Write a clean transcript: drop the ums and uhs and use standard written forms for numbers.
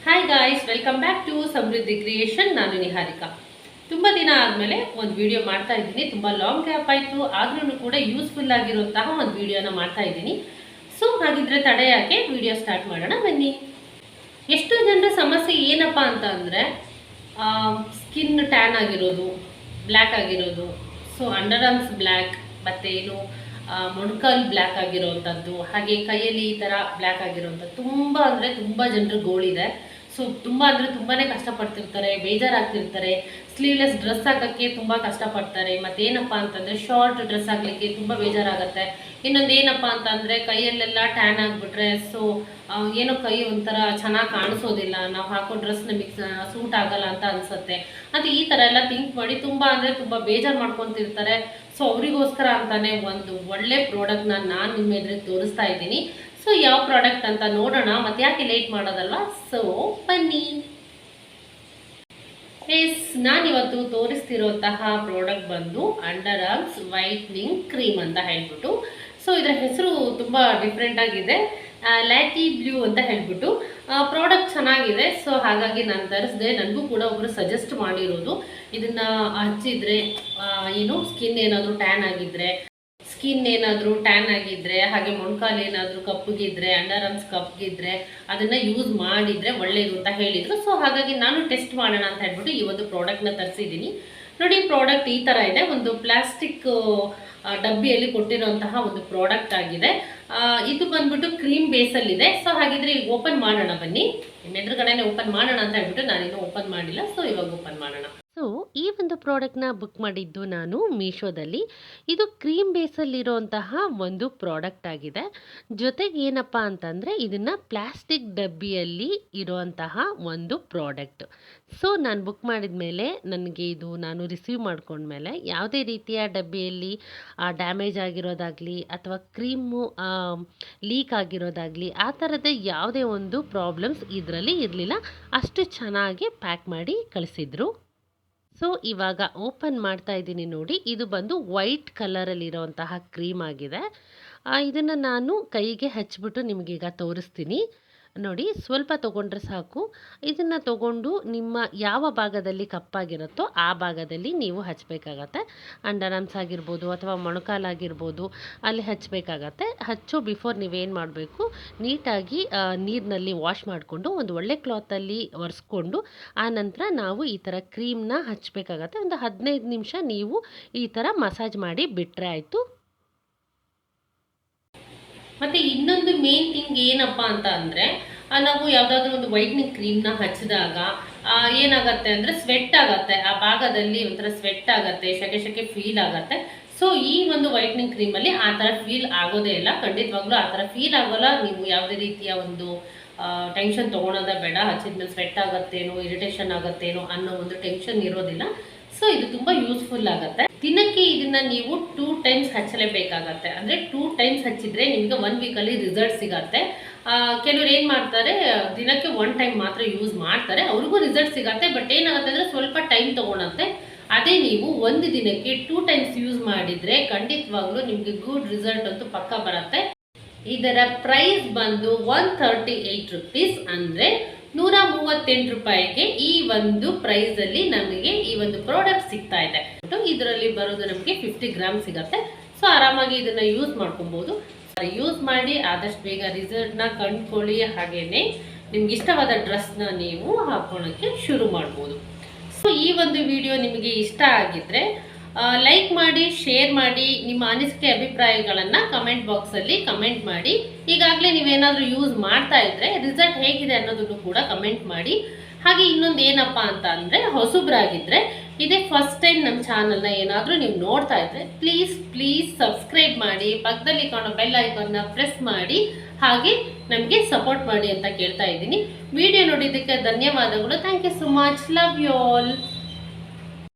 Hi guys, welcome back to Samriddhi creation. ನಾನು ನಿಹಾರಿಕಾ. ತುಂಬ ದಿನ ಆದಮೇಲೆ ಒಂದು ವಿಡಿಯೋ ಮಾಡ್ತಾ ಇದ್ದೀನಿ. ತುಂಬ ಲಾಂಗ್ ಗ್ಯಾಪ್ ಆಯಿತು, ಆದ್ರೂ ಕೂಡ ಯೂಸ್ಫುಲ್ ಆಗಿರುವಂತಹ ಒಂದು ವಿಡಿಯೋನ ಮಾಡ್ತಾ ಇದ್ದೀನಿ. ಸೊ ಹಾಗಿದ್ರೆ ತಡೆ ಯಾಕೆ, ವಿಡಿಯೋ ಸ್ಟಾರ್ಟ್ ಮಾಡೋಣ ಬನ್ನಿ. ಎಷ್ಟೋ ಜನರ ಸಮಸ್ಯೆ ಏನಪ್ಪ ಅಂತ ಅಂದರೆ ಸ್ಕಿನ್ ಟ್ಯಾನ್ ಆಗಿರೋದು, ಬ್ಲ್ಯಾಕ್ ಆಗಿರೋದು. ಸೊ ಅಂಡರ್ಆರ್ಮ್ಸ್ ಬ್ಲ್ಯಾಕ್, ಮತ್ತು ಏನು ಮೊಣಕಾಲ್ ಬ್ಲ್ಯಾಕ್ ಆಗಿರೋವಂಥದ್ದು, ಹಾಗೆ ಕೈಯಲ್ಲಿ ಈ ಥರ ಬ್ಲ್ಯಾಕ್ ಆಗಿರೋವಂಥದ್ದು ತುಂಬ ಅಂದರೆ ತುಂಬ ಜನರು ಗೋಳಿದೆ. ಸೊ ತುಂಬ ಅಂದರೆ ತುಂಬಾ ಕಷ್ಟಪಡ್ತಿರ್ತಾರೆ, ಬೇಜಾರಾಗ್ತಿರ್ತಾರೆ. ಸ್ಲೀವ್ಲೆಸ್ ಡ್ರೆಸ್ ಹಾಕೋಕ್ಕೆ ತುಂಬ ಕಷ್ಟಪಡ್ತಾರೆ. ಮತ್ತೇನಪ್ಪ ಅಂತಂದರೆ ಶಾರ್ಟ್ ಡ್ರೆಸ್ ಹಾಕಲಿಕ್ಕೆ ತುಂಬ ಬೇಜಾರಾಗುತ್ತೆ. ಇನ್ನೊಂದು ಏನಪ್ಪ ಅಂತಂದರೆ ಕೈಯಲ್ಲೆಲ್ಲ ಟ್ಯಾನ್ ಆಗಿಬಿಟ್ರೆ ಸೊ ಏನೋ ಕೈ ಒಂಥರ ಚೆನ್ನಾಗಿ ಕಾಣಿಸೋದಿಲ್ಲ, ನಾವು ಹಾಕೋ ಡ್ರೆಸ್ ನಮಗೆ ಸೂಟ್ ಆಗಲ್ಲ ಅಂತ ಅನಿಸುತ್ತೆ. ಅದು ಈ ಥರ ಎಲ್ಲ ಥಿಂಕ್ ಮಾಡಿ ತುಂಬ ಅಂದರೆ ತುಂಬ ಬೇಜಾರು ಮಾಡ್ಕೊತಿರ್ತಾರೆ. ಸೊ ಅವರಿಗೋಸ್ಕರ ಅಂತಾನೆ ಒಂದು ಒಳ್ಳೆ ಪ್ರಾಡಕ್ಟ್ನ ನಾನು ನಿಮ್ಮ ಎದುರಿಗೆ ತೋರಿಸ್ತಾ ಇದ್ದೀನಿ. ಸೊ ಯಾವ ಪ್ರಾಡಕ್ಟ್ ಅಂತ ನೋಡೋಣ, ಮತ್ತೆ ಯಾಕೆ ಲೇಟ್ ಮಾಡೋದಲ್ವಾ. ಸೊ ಬನ್ನಿ. ನಾನಿವತ್ತು ತೋರಿಸ್ತಿರೋಂತಹ ಪ್ರಾಡಕ್ಟ್ ಬಂದು ಅಂಡರ್ಆರ್ಮ್ಸ್ ವೈಟ್ನಿಂಗ್ ಕ್ರೀಮ್ ಅಂತ ಹೇಳ್ಬಿಟ್ಟು. ಸೊ ಇದರ ಹೆಸರು ತುಂಬ ಡಿಫ್ರೆಂಟ್ ಆಗಿದೆ, ಲ್ಯಾಟಿಬ್ಲ್ಯೂ ಅಂತ ಹೇಳ್ಬಿಟ್ಟು. ಪ್ರಾಡಕ್ಟ್ ಚೆನ್ನಾಗಿದೆ. ಸೊ ಹಾಗಾಗಿ ನಾನು ತರಿಸಿದೆ. ನನಗೂ ಕೂಡ ಒಬ್ಬರು ಸಜೆಸ್ಟ್ ಮಾಡಿರೋದು, ಇದನ್ನು ಹಚ್ಚಿದ್ರೆ ಏನು ಸ್ಕಿನ್ ಏನಾದರೂ ಟ್ಯಾನ್ ಆಗಿದ್ರೆ, ಹಾಗೆ ಮೊಣಕಾಲು ಏನಾದರೂ ಕಪ್ಪಗಿದ್ರೆ, ಅಂಡರ್ಆರ್ಮ್ಸ್ ಕಪ್ಪಗಿದ್ರೆ ಅದನ್ನು ಯೂಸ್ ಮಾಡಿದರೆ ಒಳ್ಳೆಯದು ಅಂತ ಹೇಳಿದರು. ಸೊ ಹಾಗಾಗಿ ನಾನು ಟೆಸ್ಟ್ ಮಾಡೋಣ ಅಂತ ಹೇಳ್ಬಿಟ್ಟು ಈ ಒಂದು ಪ್ರಾಡಕ್ಟ್ನ ತರಿಸಿದ್ದೀನಿ. ನೋಡಿ, ಪ್ರಾಡಕ್ಟ್ ಈ ಥರ ಇದೆ. ಒಂದು ಪ್ಲಾಸ್ಟಿಕ್ ಡಬ್ಬಿಯಲ್ಲಿ ಕೊಟ್ಟಿರುವಂತಹ ಒಂದು ಪ್ರಾಡಕ್ಟ್ ಆಗಿದೆ. ಇದು ಬಂದ್ಬಿಟ್ಟು ಕ್ರೀಮ್ ಬೇಸಲ್ಲಿದೆ. ಸೊ ಹಾಗಿದ್ರೆ ಈಗ ಓಪನ್ ಮಾಡೋಣ ಬನ್ನಿ. ನಿಮ್ಮ ಎದುರುಗಡೆನೆ ಓಪನ್ ಮಾಡೋಣ ಅಂತ ಹೇಳ್ಬಿಟ್ಟು ನಾನಿನ್ನೂ ಓಪನ್ ಮಾಡಿಲ್ಲ. ಸೊ ಇವಾಗ ಓಪನ್ ಮಾಡೋಣ. ಸೊ ಈ ಒಂದು ಪ್ರಾಡಕ್ಟ್ನ ಬುಕ್ ಮಾಡಿದ್ದು ನಾನು ಮೀಶೋದಲ್ಲಿ. ಇದು ಕ್ರೀಮ್ ಬೇಸಲ್ಲಿರೋಂತಹ ಒಂದು ಪ್ರಾಡಕ್ಟ್ ಆಗಿದೆ. ಜೊತೆಗೆ ಏನಪ್ಪ ಅಂತಂದರೆ ಇದನ್ನು ಪ್ಲಾಸ್ಟಿಕ್ ಡಬ್ಬಿಯಲ್ಲಿ ಇರೋಂತಹ ಒಂದು ಪ್ರಾಡಕ್ಟ್. ಸೊ ನಾನು ಬುಕ್ ಮಾಡಿದ ಮೇಲೆ ನನಗೆ ಇದು ನಾನು ರಿಸೀವ್ ಮಾಡ್ಕೊಂಡ್ಮೇಲೆ ಯಾವುದೇ ರೀತಿಯ ಡಬ್ಬಿಯಲ್ಲಿ ಡ್ಯಾಮೇಜ್ ಆಗಿರೋದಾಗಲಿ ಅಥವಾ ಕ್ರೀಮು ಲೀಕ್ ಆಗಿರೋದಾಗಲಿ ಆ ಥರದ ಯಾವುದೇ ಒಂದು ಪ್ರಾಬ್ಲಮ್ಸ್ ಇದರಲ್ಲಿ ಇರಲಿಲ್ಲ. ಅಷ್ಟು ಚೆನ್ನಾಗಿ ಪ್ಯಾಕ್ ಮಾಡಿ ಕಳಿಸಿದ್ರು. ಸೊ ಇವಾಗ ಓಪನ್ ಮಾಡ್ತಾ ಇದ್ದೀನಿ. ನೋಡಿ, ಇದು ಬಂದು ವೈಟ್ ಕಲರಲ್ಲಿರೋಂತಹ ಕ್ರೀಮ್ ಆಗಿದೆ. ಇದನ್ನು ನಾನು ಕೈಗೆ ಹಚ್ಬಿಟ್ಟು ನಿಮಗೀಗ ತೋರಿಸ್ತೀನಿ. ನೋಡಿ, ಸ್ವಲ್ಪ ತೊಗೊಂಡ್ರೆ ಸಾಕು. ಇದನ್ನು ತೊಗೊಂಡು ನಿಮ್ಮ ಯಾವ ಭಾಗದಲ್ಲಿ ಕಪ್ಪಾಗಿರುತ್ತೋ ಆ ಭಾಗದಲ್ಲಿ ನೀವು ಹಚ್ಚಬೇಕಾಗತ್ತೆ. ಅಂಡರ್ಆರ್ಮ್ಸ್ ಆಗಿರ್ಬೋದು ಅಥವಾ ಮೊಣಕಾಲಾಗಿರ್ಬೋದು, ಅಲ್ಲಿ ಹಚ್ಚಬೇಕಾಗತ್ತೆ. ಹಚ್ಚೋ ಬಿಫೋರ್ ನೀವೇನು ಮಾಡಬೇಕು, ನೀಟಾಗಿ ನೀರಿನಲ್ಲಿ ವಾಶ್ ಮಾಡಿಕೊಂಡು ಒಂದು ಒಳ್ಳೆ ಕ್ಲಾತಲ್ಲಿ ಒರೆಸ್ಕೊಂಡು ಆ ನಂತರ ನಾವು ಈ ಥರ ಕ್ರೀಮ್ನ ಹಚ್ಚಬೇಕಾಗತ್ತೆ. ಒಂದು 15 ನಿಮಿಷ ನೀವು ಈ ಥರ ಮಸಾಜ್ ಮಾಡಿ ಬಿಟ್ಟರೆ ಆಯಿತು. ಮತ್ತು ಇನ್ನೊಂದು ಮೇನ್ ಥಿಂಗ್ ಏನಪ್ಪ ಅಂತ ಅಂದರೆ ನಾವು ಯಾವುದಾದ್ರೂ ಒಂದು ವೈಟ್ನಿಂಗ್ ಕ್ರೀಮ್ನ ಹಚ್ಚಿದಾಗ ಏನಾಗುತ್ತೆ ಅಂದರೆ ಸ್ವೆಟ್ ಆಗುತ್ತೆ, ಆ ಭಾಗದಲ್ಲಿ ಒಂಥರ ಸ್ವೆಟ್ ಆಗುತ್ತೆ, ಶೆಕೆ ಫೀಲ್ ಆಗುತ್ತೆ. ಸೊ ಈ ಒಂದು ವೈಟ್ನಿಂಗ್ ಕ್ರೀಮಲ್ಲಿ ಆ ಥರ ಫೀಲ್ ಆಗೋದೇ ಇಲ್ಲ. ಖಂಡಿತವಾಗ್ಲೂ ಆ ಥರ ಫೀಲ್ ಆಗೋಲ್ಲ. ನೀವು ಯಾವುದೇ ರೀತಿಯ ಒಂದು ಟೆನ್ಷನ್ ತೊಗೊಳೋದೇ ಬೇಡ. ಹಚ್ಚಿದ್ಮೇಲೆ ಸ್ವೆಟ್ ಆಗುತ್ತೇನೋ, ಇರಿಟೇಷನ್ ಆಗುತ್ತೇನೋ ಅನ್ನೋ ಒಂದು ಟೆನ್ಷನ್ ಇರೋದಿಲ್ಲ. ಸೊ ಇದು ತುಂಬ ಯೂಸ್ಫುಲ್ ಆಗುತ್ತೆ. ದಿನಕ್ಕೆ ಇದನ್ನ ನೀವು 2 ಟೈಮ್ಸ್ ಹಚ್ಚಲೇಬೇಕಾಗತ್ತೆ. ಅಂದರೆ 2 ಟೈಮ್ಸ್ ಹಚ್ಚಿದ್ರೆ ನಿಮಗೆ 1 ವೀಕಲ್ಲಿ ರಿಸಲ್ಟ್ ಸಿಗತ್ತೆ. ಕೆಲವ್ರು ಏನು ಮಾಡ್ತಾರೆ, ದಿನಕ್ಕೆ 1 ಟೈಮ್ ಮಾತ್ರ ಯೂಸ್ ಮಾಡ್ತಾರೆ, ಅವ್ರಿಗೂ ರಿಸಲ್ಟ್ ಸಿಗತ್ತೆ. ಬಟ್ ಏನಾಗುತ್ತೆ ಅಂದರೆ ಸ್ವಲ್ಪ ಟೈಮ್ ತೊಗೊಳತ್ತೆ. ಅದೇ ನೀವು ಒಂದು ದಿನಕ್ಕೆ 2 ಟೈಮ್ಸ್ ಯೂಸ್ ಮಾಡಿದರೆ ಖಂಡಿತವಾಗ್ಲೂ ನಿಮಗೆ ಗುಡ್ ರಿಸಲ್ಟ್ ಅಂತೂ ಪಕ್ಕ ಬರುತ್ತೆ. ಇದರ ಪ್ರೈಸ್ ಬಂದು 138 ರುಪೀಸ್, ಅಂದರೆ 138 ರೂಪಾಯಿಗೆ ಈ ಒಂದು ಪ್ರೈಸಲ್ಲಿ ನಮಗೆ ಈ ಒಂದು ಪ್ರಾಡಕ್ಟ್ ಸಿಗ್ತಾ ಇದೆ. ಇದರಲ್ಲಿ ಬರೋದು ನಮಗೆ 50 ಗ್ರಾಮ್ ಸಿಗತ್ತೆ. ಸೊ ಆರಾಮಾಗಿ ಇದನ್ನು ಯೂಸ್ ಮಾಡ್ಕೊಬೋದು. ಯೂಸ್ ಮಾಡಿ ಆದಷ್ಟು ಬೇಗ ರಿಸಲ್ಟ್ನ ಕಂಡುಕೊಳ್ಳಿ. ಹಾಗೇನೆ ನಿಮ್ಗೆ ಇಷ್ಟವಾದ ಡ್ರೆಸ್ನ ನೀವು ಹಾಕೊಳ್ಳೋಕ್ಕೆ ಶುರು ಮಾಡ್ಬೋದು. ಸೊ ಈ ಒಂದು ವಿಡಿಯೋ ನಿಮಗೆ ಇಷ್ಟ ಆಗಿದ್ರೆ ಲೈಕ್ ಮಾಡಿ, ಶೇರ್ ಮಾಡಿ, ನಿಮ್ಮ ಅನಿಸಿಕೆ ಅಭಿಪ್ರಾಯಗಳನ್ನು ಕಮೆಂಟ್ ಬಾಕ್ಸಲ್ಲಿ ಕಮೆಂಟ್ ಮಾಡಿ. ಈಗಾಗಲೇ ನೀವೇನಾದರೂ ಯೂಸ್ ಮಾಡ್ತಾ ಇದ್ದರೆ ರಿಸಲ್ಟ್ ಹೇಗಿದೆ ಅನ್ನೋದನ್ನು ಕೂಡ ಕಮೆಂಟ್ ಮಾಡಿ. ಹಾಗೆ ಇನ್ನೊಂದು ಏನಪ್ಪ ಅಂತ ಅಂದರೆ, ಹೊಸಬ್ರಾಗಿದ್ದರೆ ಇದೇ ಫಸ್ಟ್ ಟೈಮ್ ನಮ್ಮ ಚಾನಲ್ನ ಏನಾದರೂ ನೀವು ನೋಡ್ತಾ ಇದ್ದರೆ ಪ್ಲೀಸ್ ಸಬ್ಸ್ಕ್ರೈಬ್ ಮಾಡಿ, ಪಕ್ಕದಲ್ಲಿ ಕಾಣೋ ಬೆಲ್ ಐಕಾನ್ನ ಪ್ರೆಸ್ ಮಾಡಿ, ಹಾಗೆ ನಮಗೆ ಸಪೋರ್ಟ್ ಮಾಡಿ ಅಂತ ಕೇಳ್ತಾ ಇದ್ದೀನಿ. ವಿಡಿಯೋ ನೋಡಿದ್ದಕ್ಕೆ ಧನ್ಯವಾದಗಳು. Thank you so much. Love you all.